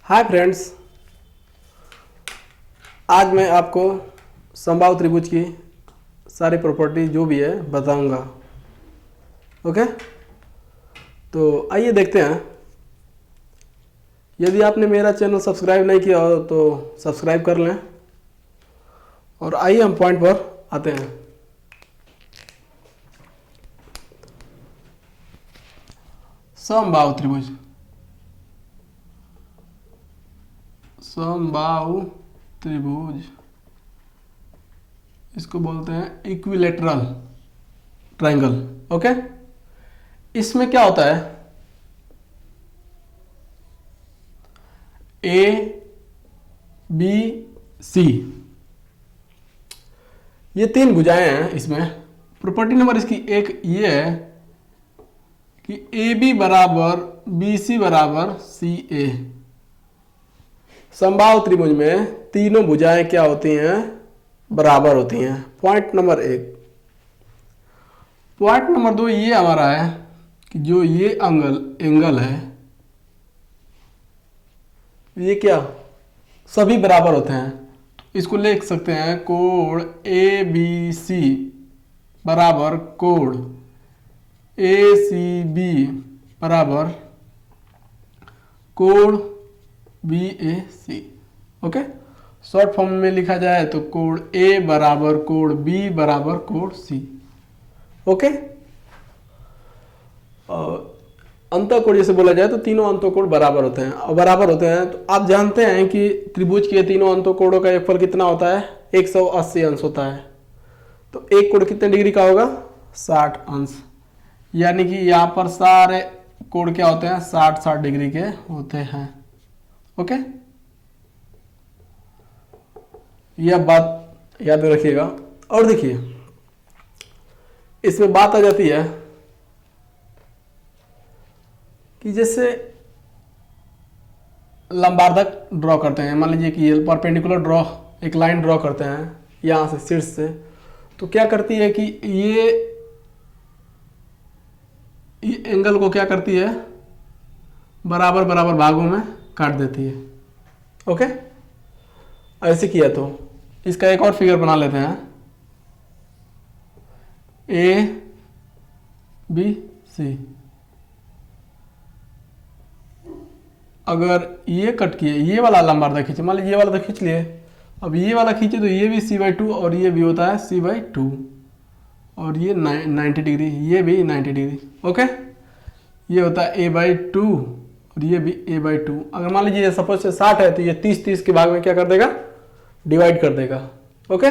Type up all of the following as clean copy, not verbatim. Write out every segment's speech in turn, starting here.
Hi friends, आज मैं आपको समबाहु त्रिभुज की सारी प्रॉपर्टी जो भी है बताऊंगा। ओके, तो आइए देखते हैं। यदि आपने मेरा चैनल सब्सक्राइब नहीं किया हो तो सब्सक्राइब कर लें और आइए हम पॉइंट पर आते हैं। समबाहु त्रिभुज, समबाहु त्रिभुज इसको बोलते हैं इक्विलेटरल ट्रायंगल। ओके, इसमें क्या होता है, ए बी सी, ये तीन भुजाएं हैं। इसमें प्रॉपर्टी नंबर इसकी एक ये है कि ए बी बराबर बी सी बराबर सी ए। समबाहु त्रिभुज में तीनों भुजाएं क्या होती हैं, बराबर होती हैं। पॉइंट नंबर एक। पॉइंट नंबर दो ये हमारा है कि जो ये एंगल है, ये क्या सभी बराबर होते हैं। तो इसको लिख सकते हैं कोण ए बी सी बराबर कोण ए सी बी बराबर कोण बी ए सी। ओके, शॉर्ट फॉर्म में लिखा जाए तो कोण ए बराबर कोण बी बराबर कोण सी। ओके, अंतःकोण जैसे बोला जाए तो तीनों अंतःकोण बराबर होते हैं। और बराबर होते हैं तो आप जानते हैं कि त्रिभुज के तीनों अंतःकोणों का योगफल कितना होता है, 180 अंश होता है। तो एक कोण कितने डिग्री का होगा, 60 अंश। यानी कि यहाँ पर सारे कोण क्या होते हैं, 60 डिग्री के होते हैं। ओके, यह बात याद रखिएगा। और देखिए, इसमें बात आ जाती है कि जैसे लंबार्धक ड्रॉ करते हैं, मान लीजिए कि ये परपेंडिकुलर ड्रॉ एक लाइन ड्रॉ करते हैं यहां से शीर्ष से, तो क्या करती है कि ये एंगल को क्या करती है, बराबर बराबर भागों में काट देती है। ओके, ऐसे किया तो इसका एक और फिगर बना लेते हैं, ए बी सी। अगर ये कट किए, ये वाला लंबार्धक खींचे, मान लीजिए ये वाला तो खींच लिए, अब ये वाला खींचे तो ये भी c/2 और ये भी होता है c/2 और ये 90 डिग्री, ये भी 90 डिग्री। ओके, ये होता है a/2 और ये भी a/2। अगर मान लीजिए सपोज से 60 है तो ये 30 के भाग में क्या कर देगा, डिवाइड कर देगा। ओके,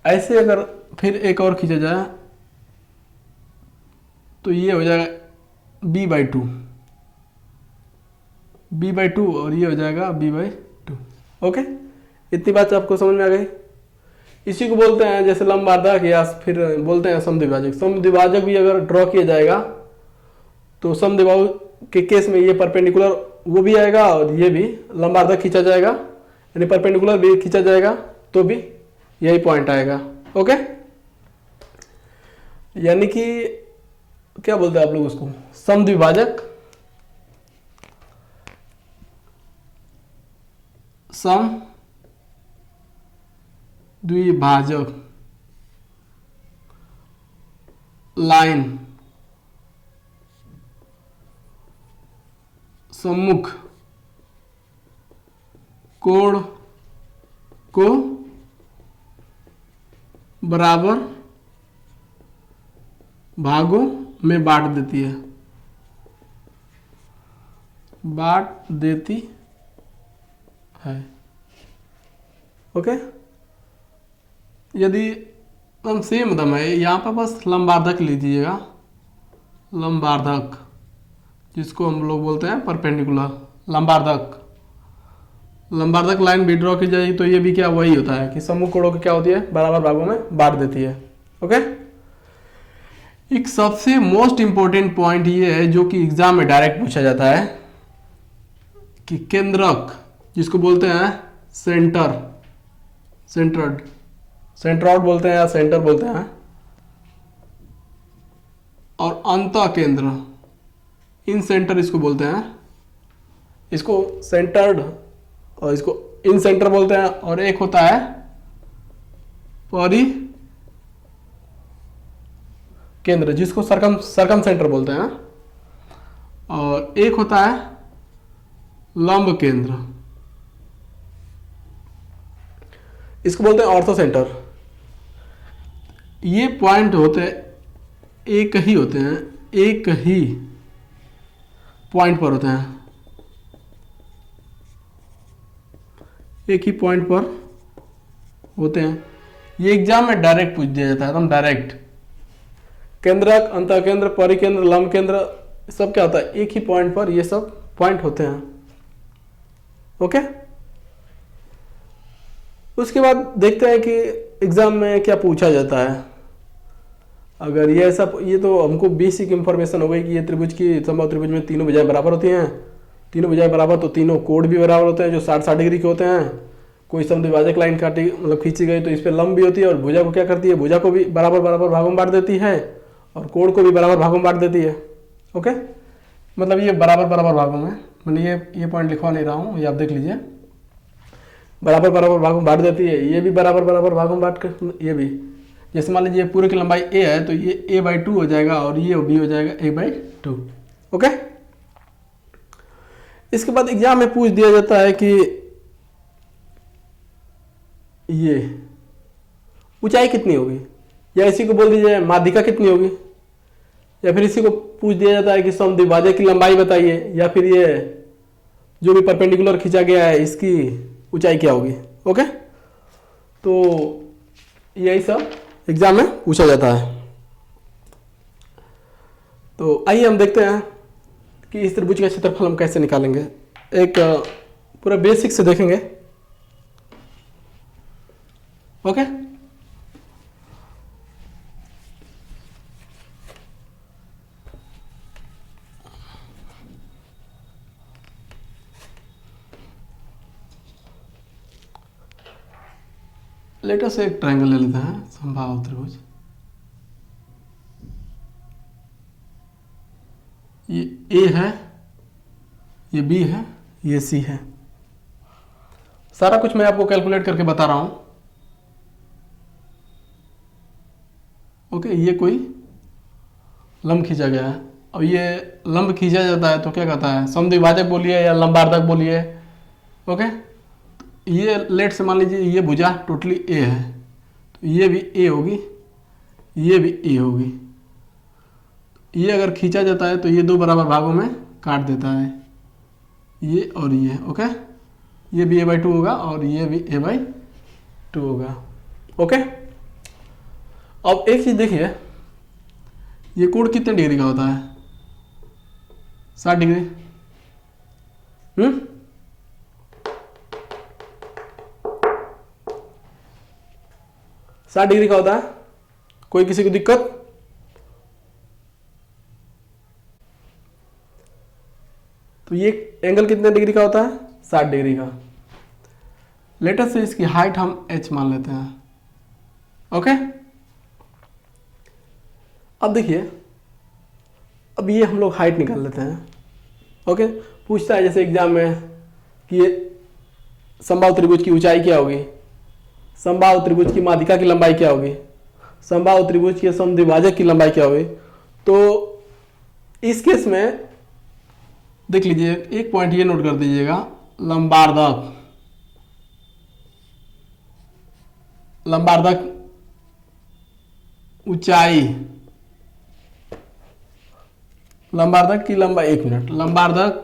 ऐसे अगर फिर एक और खींचा जाए तो ये हो जाएगा b/2 और ये हो जाएगा b/2। ओके, इतनी बात आपको समझ में आ गई। इसी को बोलते हैं जैसे लंबार्धक या फिर बोलते हैं समद्विभाजक। समद्विभाजक भी अगर ड्रॉ किया जाएगा तो समद्विबाहु के केस में ये परपेंडिकुलर वो भी आएगा और ये भी लंबार्धक खींचा जाएगा, यानी परपेंडिकुलर भी खींचा जाएगा तो भी यही पॉइंट आएगा। ओके, यानी कि क्या बोलते हैं आप लोग उसको, समद्विभाजक, समद्विभाजक लाइन सम्मुख कोण को बराबर भागों में बांट देती है, बांट देती है। ओके, यदि हम सेम दम है, यहाँ पर बस लंबार्धक लीजिएगा, लंबार्धक जिसको हम लोग बोलते हैं परपेंडिकुलर लंबार्धक। लंबार्धक लाइन भी ड्रॉ की जाएगी तो ये भी क्या वही होता है कि सम्मुख कोणों की क्या होती है, बराबर भागों में बांट देती है। ओके, एक सबसे मोस्ट इंपॉर्टेंट पॉइंट ये है जो कि एग्जाम में डायरेक्ट पूछा जाता है कि केंद्रक जिसको बोलते हैं सेंट्रॉइड बोलते हैं या सेंटर बोलते हैं, और अंतः केंद्र इन सेंटर इसको बोलते हैं, इसको सेंटर्ड और इसको इन सेंटर बोलते हैं। और एक होता है परी केंद्र जिसको सरकम सेंटर बोलते हैं। और एक होता है लंब केंद्र, इसको बोलते हैं ऑर्थो सेंटर। ये पॉइंट होते एक ही होते हैं, एक ही पॉइंट पर होते हैं, एक ही पॉइंट पर होते हैं। ये एग्जाम में डायरेक्ट पूछ दिया जाता है, एकदम डायरेक्ट। केंद्रक, अंतःकेंद्र, परिकेंद्र, लंब केंद्र सब क्या होता है, एक ही पॉइंट पर ये सब पॉइंट होते हैं। ओके, उसके बाद देखते हैं कि एग्जाम में क्या पूछा जाता है। अगर ये ऐसा, ये तो हमको बेसिक इंफॉर्मेशन हो गई कि ये त्रिभुज की, समबाहु त्रिभुज में तीनों भुजाएं बराबर होती हैं। तीनों भुजाएं बराबर तो तीनों कोण भी बराबर होते हैं जो 60-60 डिग्री के होते हैं। कोई समद्विभाजक लाइन काटी मतलब खींची गई तो इस पर लंब भी होती है और भुजा को क्या करती है, भुजा को भी बराबर बराबर भागों में बांट देती है और कोण को भी बराबर भागों में बांट देती है। ओके, मतलब ये बराबर बराबर भागों में, मैंने ये पॉइंट लिखवा नहीं रहा हूँ, ये आप देख लीजिए। बराबर बराबर भागों में बांट देती है, ये भी बराबर बराबर भागों में बांट कर, ये भी जैसे मान लीजिए पूरे की लंबाई a है तो ये a/2 हो जाएगा और ये b हो जाएगा a/2। ओके, इसके बाद एग्जाम में पूछ दिया जाता है कि ये ऊंचाई कितनी होगी, या इसी को बोल दीजिए माध्यिका कितनी होगी, या फिर इसी को पूछ दिया जाता है कि समद्विभाजक की लंबाई बताइए, या फिर ये जो भी परपेंडिकुलर खींचा गया है इसकी ऊंचाई क्या होगी। ओके, तो यही सब एग्जाम में पूछा जाता है। तो आइए हम देखते हैं कि इस त्रिभुज का क्षेत्रफल हम कैसे निकालेंगे। एक पूरा बेसिक से देखेंगे। ओके, लेटर से एक ट्रायंगल ले लेते हैं, समबाहु त्रिभुज। ये ए है, ये बी है, ये सी है। सारा कुछ मैं आपको कैलकुलेट करके बता रहा हूं। ओके, ये कोई लंब खींचा गया है। अब ये लंब खींचा जाता है तो क्या कहता है, समद्विभाजक बोलिए या लंबार्धक बोलिए। ओके, ये लेट से मान लीजिए ये भुजा टोटली ए है तो ये भी ए होगी, ये भी ए होगी। ये अगर खींचा जाता है तो ये दो बराबर भागों में काट देता है, ये और ये। ओके, ये भी a/2 होगा और ये भी a/2 होगा। ओके, अब एक चीज देखिए, ये कोण कितने डिग्री का होता है, 60 डिग्री। 60 डिग्री का होता है। कोई किसी को दिक्कत? तो ये एंगल कितने डिग्री का होता है, 60 डिग्री का। लेटर से इसकी हाइट हम h मान लेते हैं। ओके, अब देखिए, अब ये हम लोग हाइट निकाल लेते हैं। ओके, पूछता है जैसे एग्जाम में कि ये समबाहु त्रिभुज की ऊंचाई क्या होगी, समबाहु त्रिभुज की माध्यिका की लंबाई क्या होगी, समबाहु त्रिभुज के समद्विभाजक की लंबाई क्या होगी। तो इस केस में देख लीजिए, एक पॉइंट ये नोट कर दीजिएगा, लंबार्धक, लंबार्धक ऊंचाई, लंबार्धक की लंबाई, 1 मिनट, लंबार्धक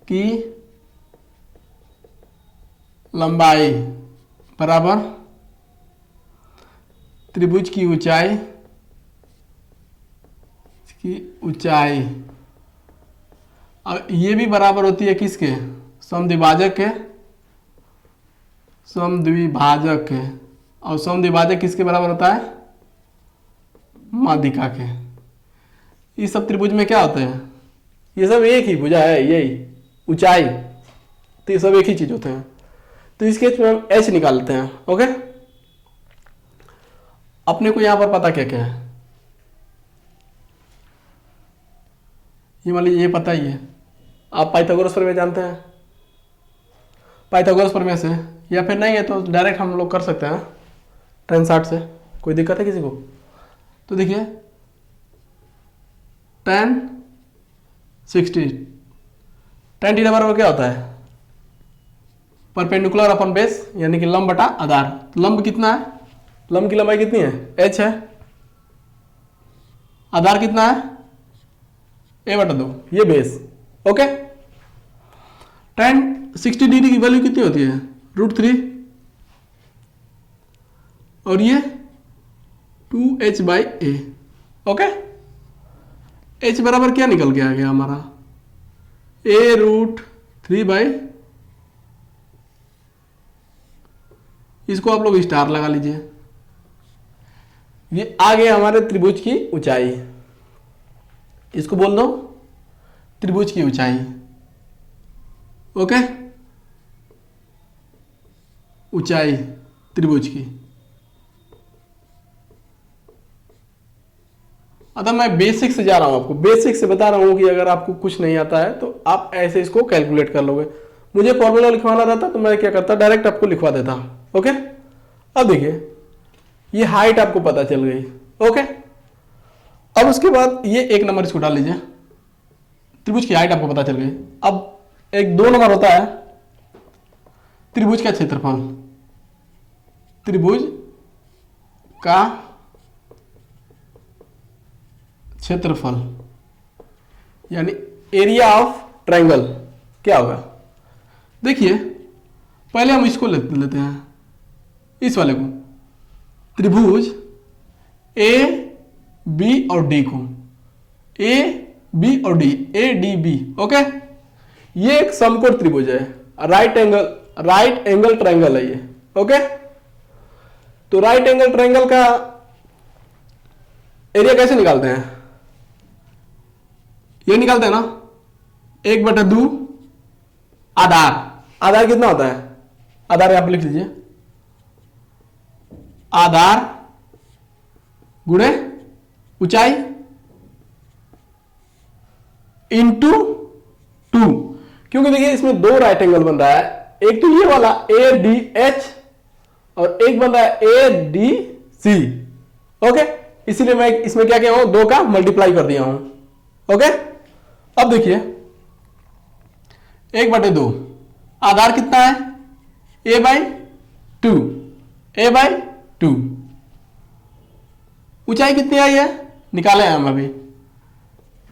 की लंबाई बराबर त्रिभुज की ऊंचाई, की ऊंचाई। अब ये भी बराबर होती है किसके, समद्विभाजक के, समद्विभाजक के। और समद्विभाजक किसके बराबर होता है, माध्यिका के। ये सब त्रिभुज में क्या होते हैं, ये सब एक ही भुजा है, यही ऊंचाई, तो ये सब एक ही चीज होते हैं। तो इस केस में हम h निकाल लेते हैं। ओके, अपने को यहां पर पता क्या क्या है, ये मान लीजिए ये पता ही है, आप पाइथागोरस प्रमेय जानते हैं, पाइथागोरस प्रमेय से, या फिर नहीं है तो डायरेक्ट हम लोग कर सकते हैं tan 60 से। कोई दिक्कत है किसी को? तो देखिए tan 60, tan थीटा बराबर क्या होता है? परपेंडिकुलर अपन बेस, यानी कि लंब बटा आधार। लंब कितना है? लंब की लंबाई कितनी है? h है। आधार कितना है? a बटा 2, ये बेस। ओके, tan 60 डिग्री की वैल्यू कितनी होती है? √3, और ये 2h/a। ओके, h बराबर क्या निकल के आ गया हमारा? a√3/, इसको आप लोग स्टार लगा लीजिए। ये आ गया हमारे त्रिभुज की ऊंचाई, इसको बोल दो त्रिभुज की ऊंचाई। ओके, ऊंचाई त्रिभुज की। अतः मैं बेसिक से जा रहा हूं, आपको बेसिक से बता रहा हूं कि अगर आपको कुछ नहीं आता है तो आप ऐसे इसको कैलकुलेट कर लोगे। मुझे फॉर्मूला लिखवाना रहता तो मैं क्या करता, डायरेक्ट आपको लिखवा देता। ओके, अब देखिए ये हाइट आपको पता चल गई। ओके, अब उसके बाद ये 1 नंबर इसको डाल लीजिए, त्रिभुज की हाइट आपको पता चल गई। अब एक 2 नंबर होता है त्रिभुज का क्षेत्रफल, त्रिभुज का क्षेत्रफल यानी एरिया ऑफ ट्रायंगल क्या होगा? देखिए पहले हम इसको लेते हैं, इस वाले को, त्रिभुज ए बी और डी को, ए बी और D, A D B. Okay, ये एक समकोण त्रिभुज है, राइट एंगल ट्रायंगल है ये। ओके, तो राइट एंगल ट्रायंगल का एरिया कैसे निकालते हैं? ये निकालते हैं ना, 1/2 आधार। आधार कितना होता है? आधार यहां पर लिख लीजिए, आधार गुणे ऊंचाई इंटू 2, क्योंकि देखिए इसमें 2 राइट एंगल बन रहा है, एक तो ये वाला ADH और एक बन रहा है ADC। ओके, इसीलिए मैं इसमें क्या किया हूं, 2 का मल्टीप्लाई कर दिया हूं। ओके, अब देखिए 1/2 आधार कितना है? a/2, a/2। ऊंचाई कितनी आई है? निकाले हैं हम अभी,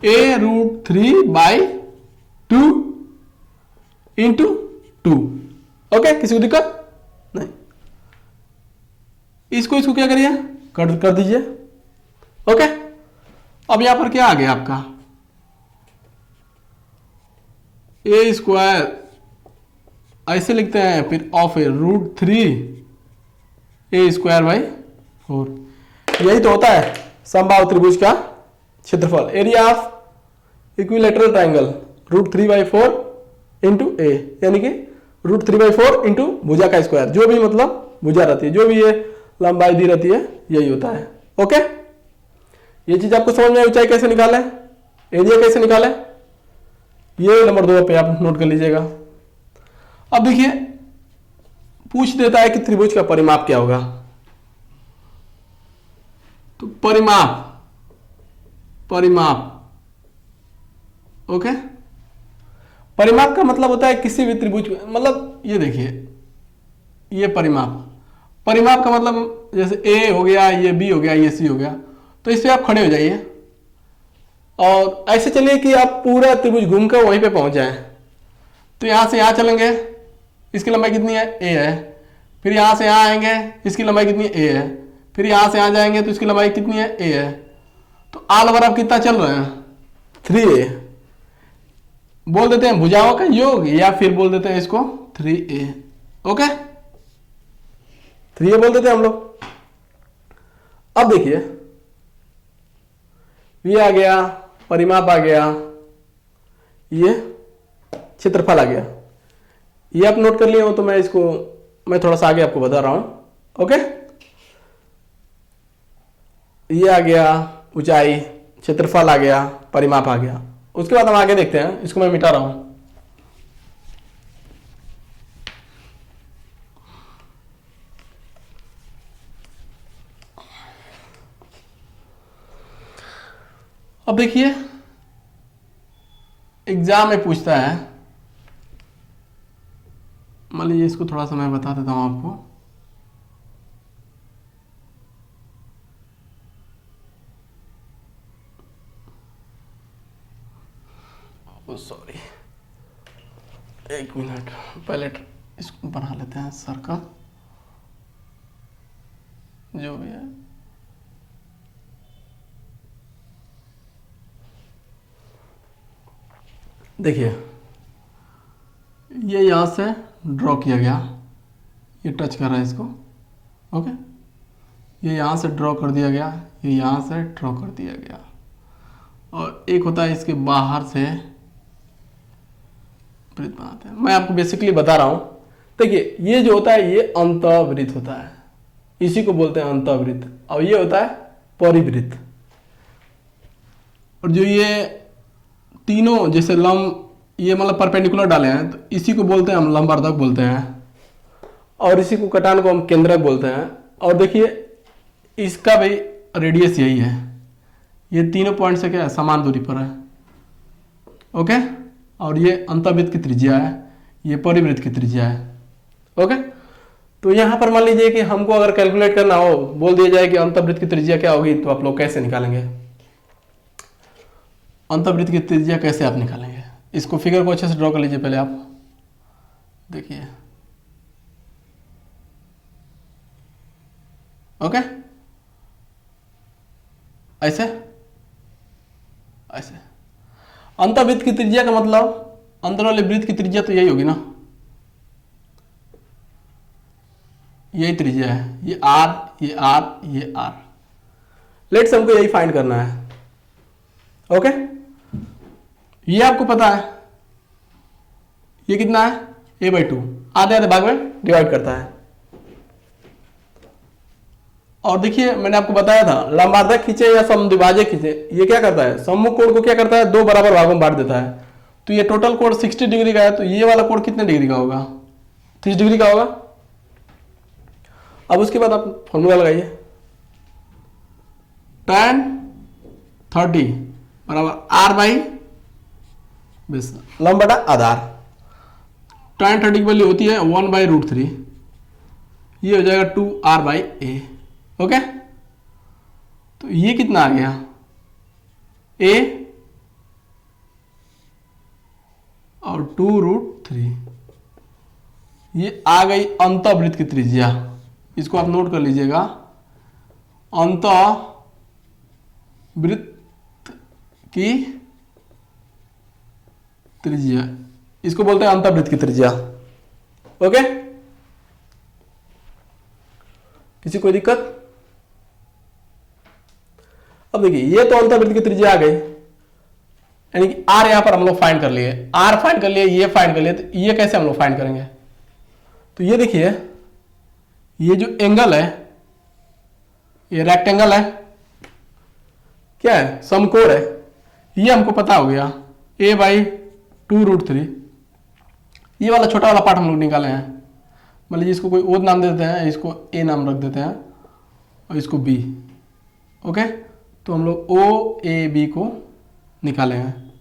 a√3/2 इंटू 2। ओके, किसी को दिक्कत नहीं? इसको क्या करिए, कर दीजिए। ओके, अब यहां पर क्या आ गया आपका, a² ऐसे लिखते हैं, फिर ऑफ √3a²/4। यही तो होता है समबाहु त्रिभुज का क्षेत्रफल, area of equilateral triangle, √3/4 into a, यानी कि √3/4 इंटू भुजा का स्क्वायर, जो भी मतलब भुजा रहती है, जो भी ये लंबाई दी रहती है, यही होता है। ओके, ये चीज आपको समझ में आई? ऊंचाई कैसे निकाले, एरिया कैसे निकाले, ये नंबर 2 पे आप नोट कर लीजिएगा। अब देखिए पूछ देता है कि त्रिभुज का परिमाप क्या होगा, तो परिमाप ओके, परिमाप का मतलब होता है किसी भी त्रिभुज, मतलब ये देखिए ये परिमाप का मतलब जैसे ए हो गया, ये बी हो गया, ये सी हो गया, तो इस पे आप खड़े हो जाइए और ऐसे चलिए कि आप पूरा त्रिभुज घूमकर वहीं पे पहुंच जाएं। तो यहां से यहां चलेंगे, इसकी लंबाई कितनी है? ए है। फिर यहां से यहां आएंगे, इसकी लंबाई कितनी है? ए है। फिर यहां से यहां जाएंगे तो इसकी लंबाई कितनी है? ए है। तो ऑल ओवर आप कितना चल रहे हैं? 3a। बोल देते हैं भुजाओं का योग, या फिर बोल देते हैं इसको 3a। ओके, 3a बोल देते हैं हम लोग। अब देखिए ये आ गया, परिमाप आ गया, ये क्षेत्रफल आ गया, ये आप नोट कर लिए हो, तो मैं थोड़ा सा आगे आपको बता रहा हूं। ओके, ये आ गया ऊंचाई, क्षेत्रफल आ गया, परिमाप आ गया। उसके बाद हम आगे देखते हैं, इसको मैं मिटा रहा हूं। अब देखिए एग्जाम में पूछता है, मान लीजिए इसको थोड़ा सा मैं बता देता हूं आपको। सॉरी, एक मिनट, पहले इसको बना लेते हैं सर्कल, जो भी है। देखिए ये यहां से ड्रॉ किया गया, ये टच कर रहा है इसको, ओके। ये यहां से ड्रॉ कर दिया गया, ये यहां से ड्रॉ कर दिया गया, और एक होता है इसके बाहर से वृत्त बनाते हैं। मैं आपको बेसिकली बता रहा हूं। देखिए ये जो होता है ये अंतःवृत्त होता है, इसी को बोलते हैं अंतःवृत्त, और ये होता है परिवृत्त। और जो ये तीनों जैसे ये मतलब परपेंडिकुलर डाले हैं, तो इसी को बोलते हैं हम लंबवर्धक बोलते हैं, और इसी को कटान को हम केंद्रक बोलते हैं। और देखिए इसका भी रेडियस यही है, ये तीनों पॉइंट से क्या है, समान दूरी पर है, ओके। और ये अंतःवृत्त की त्रिज्या है, ये परिवृत्त की त्रिज्या है, ओके। तो यहां पर मान लीजिए कि हमको अगर कैलकुलेट करना हो, बोल दिया जाए कि अंतःवृत्त की त्रिज्या क्या होगी, तो आप लोग कैसे निकालेंगे? अंतःवृत्त की त्रिज्या कैसे आप निकालेंगे? इसको फिगर को अच्छे से ड्रॉ कर लीजिए पहले आप। देखिए, ओके, ऐसे ऐसे। अंतःवृत्त की त्रिज्या का मतलब अंदर वाले वृत्त की त्रिज्या तो यही होगी ना, यही त्रिज्या है, ये आर, ये आर, ये आर। लेट्स हमको यही फाइंड करना है, ओके। ये आपको पता है ये कितना है, a/2, आधे आधे भाग में डिवाइड करता है। और देखिए मैंने आपको बताया था लंबार्धक खींचे या समद्विभाजक खींचे, ये क्या करता है, सम्मुख कोण को क्या करता है, दो बराबर भागों में बांट देता है। तो ये टोटल कोण 60 डिग्री का है, तो ये वाला कोण कितने डिग्री का होगा, 30 डिग्री का होगा। अब उसके बाद आप फॉर्मूला लगाइए, tan 30 बराबर r बाई बेस, लंब बटा आधार। tan 30 की वैल्यू होती है 1/√3, ये हो जाएगा 2r बाई ए, ओके। तो ये कितना आ गया, a और 2√3, ये आ गई अंतःवृत्त की त्रिज्या। इसको आप नोट कर लीजिएगा, अंतःवृत्त की त्रिज्या, इसको बोलते हैं अंतःवृत्त की त्रिज्या, ओके। किसी कोई दिक्कत? अब देखिए ये तो अंतःवृत्त की त्रिज्या आ गई, यानी कि आर यहां पर हम लोग फाइंड कर लिए, आर फाइंड कर लिए, ये फाइंड कर लिए, तो ये कैसे हम लोग फाइंड करेंगे? तो ये देखिए ये जो एंगल है, ये रेक्टेंगल है, क्या है, समकोण है, ये हमको पता हो गया a/2√3। ये वाला छोटा वाला पार्ट हम लोग निकाले हैं, मान लीजिए इसको कोई और नाम दे देते हैं, इसको a नाम रख देते हैं और इसको b, ओके। तो हम लोग OAB को निकाले हैं,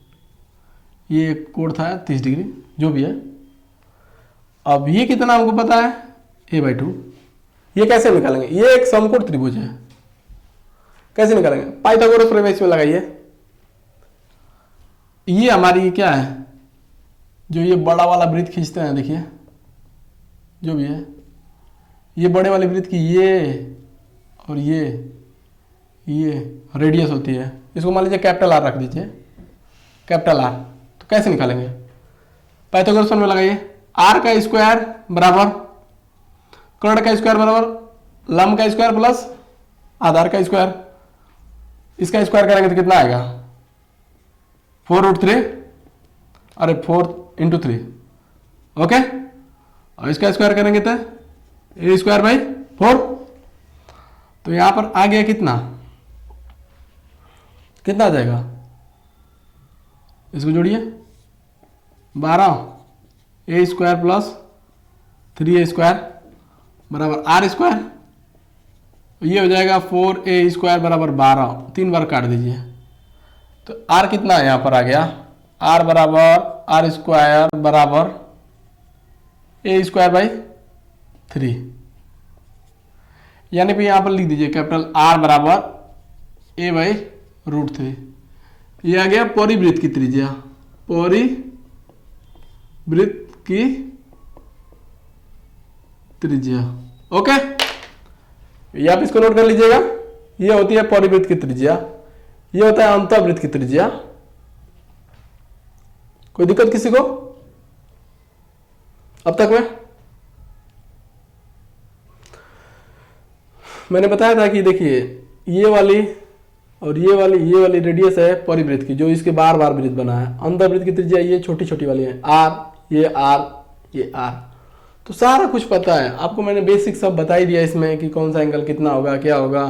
ये कोण था 30 डिग्री, जो भी है। अब ये कितना हमको पता है, a/2। ये कैसे निकालेंगे, ये एक समकोण त्रिभुज है, कैसे निकालेंगे, पाइथागोरस प्रमेय इसमें लगाइए। ये हमारी क्या है, जो ये बड़ा वाला वृत्त खींचते हैं, देखिए जो भी है, ये बड़े वाले वृत्त की ये और ये रेडियस होती है, इसको मान लीजिए कैपिटल R रख दीजिए, कैपिटल R। तो कैसे निकालेंगे, पाइथागोरस प्रमेय लगाइए, r का स्क्वायर बराबर कर्ण का स्क्वायर बराबर लंब का स्क्वायर प्लस आधार का स्क्वायर, इसका स्क्वायर करेंगे तो कितना आएगा, 4√3, अरे 4 × 3, ओके। और इसका स्क्वायर करेंगे तो a²/4। तो यहां पर आ गया कितना, कितना आ जाएगा, इसको जोड़िए, 12 a² प्लस 3a² बराबर r²। ये हो जाएगा 4a² बराबर 12, 3 बार काट दीजिए। तो r कितना है यहाँ पर आ गया, r बराबर r² बराबर a² बाई 3, यानी कि यहाँ पर लिख दीजिए कैपिटल R बराबर a बाई √3। ये आ गया परिवृत्त की त्रिज्या, परिवृत्त की त्रिज्या। ओके, ये आप इसको नोट कर लीजिएगा। ये होती है परिवृत्त की त्रिज्या, ये होता है अंतःवृत्त की त्रिज्या। कोई दिक्कत किसी को अब तक में? मैंने बताया था कि देखिए ये वाली और ये वाली रेडियस है परिवृत्त की, जो इसके बार बार वृत्त बना है। अंतःवृत्त की त्रिज्या ये छोटी छोटी वाली है, r, ये r, ये r। तो सारा कुछ पता है आपको, मैंने बेसिक सब बता ही दिया इसमें कि कौन सा एंगल कितना होगा, क्या होगा।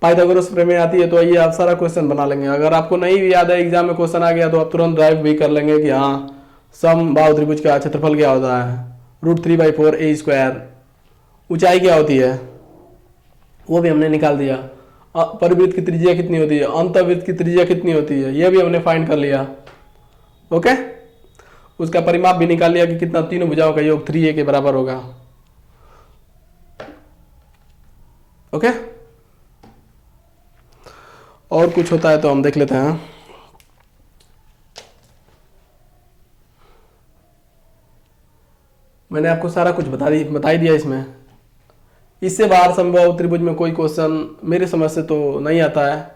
पाइथागोरस प्रमेय आती है तो आइए आप सारा क्वेश्चन बना लेंगे। अगर आपको नहीं भी याद है, एग्जाम में क्वेश्चन आ गया तो आप तुरंत ड्राइव भी कर लेंगे कि हाँ समबाहु त्रिभुज का क्षेत्रफल क्या होता है, √3/4 a²। ऊंचाई क्या होती है वो भी हमने निकाल दिया। परिवृत्त की त्रिज्या कितनी होती है, अंतःवृत्त की त्रिज्या कितनी होती है, यह भी हमने फाइंड कर लिया। ओके, उसका परिमाप भी निकाल लिया कि कितना, तीनों भुजाओं का योग 3a के बराबर होगा। ओके, और कुछ होता है तो हम देख लेते हैं। मैंने आपको सारा कुछ बता ही दिया इसमें। इससे बाहर समबाहु त्रिभुज में कोई क्वेश्चन मेरे समझ से तो नहीं आता है।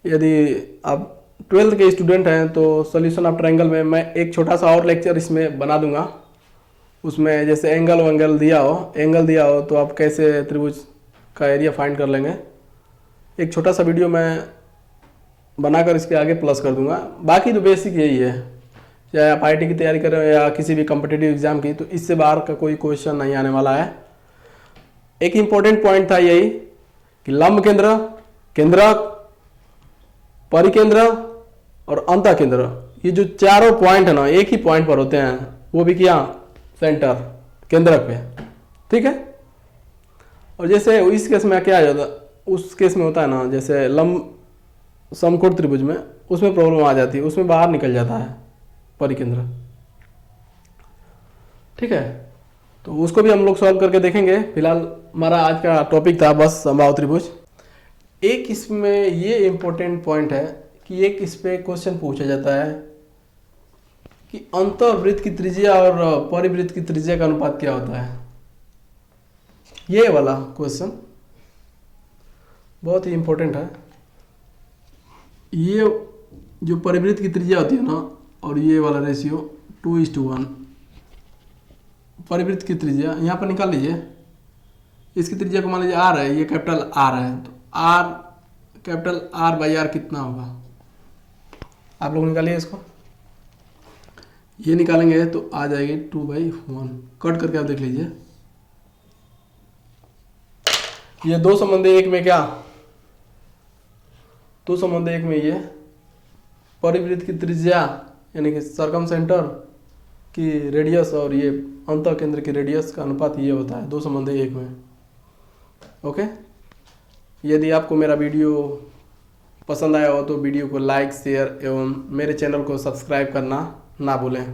यदि आप 12th के स्टूडेंट हैं तो सॉल्यूशन ऑफ ट्रायंगल में मैं एक छोटा सा और लेक्चर इसमें बना दूंगा। उसमें जैसे एंगल दिया हो तो आप कैसे त्रिभुज का एरिया फाइंड कर लेंगे, एक छोटा सा वीडियो मैं बनाकर इसके आगे प्लस कर दूंगा। बाकी तो बेसिक यही है, चाहे आप IIT की तैयारी कर रहे हो या किसी भी कॉम्पिटिटिव एग्जाम की, तो इससे बाहर का कोई क्वेश्चन नहीं आने वाला है। एक इंपॉर्टेंट पॉइंट था यही कि लंब केंद्र, केंद्रक, परिकेंद्र और अंतः केंद्र, ये जो चारों पॉइंट है ना एक ही पॉइंट पर होते हैं, वो भी क्या, सेंटर, केंद्रक पे। ठीक है, और जैसे इस केस में क्या जाता, उस केस में होता है ना, जैसे लंब समकोण त्रिभुज में उसमें प्रॉब्लम आ जाती है, उसमें बाहर निकल जाता है परिकेंद्र। ठीक है, तो उसको भी हम लोग सॉल्व करके देखेंगे। फिलहाल हमारा आज का टॉपिक था बस समबाहु त्रिभुज। एक इसमें ये इंपॉर्टेंट पॉइंट है कि एक इस पे क्वेश्चन पूछा जाता है कि अंतःवृत्त की त्रिज्या और परिवृत्त की त्रिज्या का अनुपात क्या होता है। ये वाला क्वेश्चन बहुत ही इंपॉर्टेंट है। ये जो परिवृत्त की त्रिज्या होती है ना, और ये वाला रेशियो 2:1, परिवृत्त की त्रिज्या यहाँ पर निकाल लीजिए। इसकी त्रिज्या को मान लीजिए r है, ये कैपिटल R है, तो r कैपिटल R/r कितना होगा, आप लोग निकालिए इसको। ये निकालेंगे तो आ जाएगी 2/1। कट करके आप देख लीजिए। ये 2 संबंध 1 में क्या, 2 संबंध 1 में ये परिवृत्त की त्रिज्या यानी कि सर्कम सेंटर की रेडियस और ये अंतः केंद्र की रेडियस का अनुपात ये होता है 2 संबंध 1 में। ओके, यदि आपको मेरा वीडियो पसंद आया हो तो वीडियो को लाइक, शेयर एवं मेरे चैनल को सब्सक्राइब करना ना भूलें।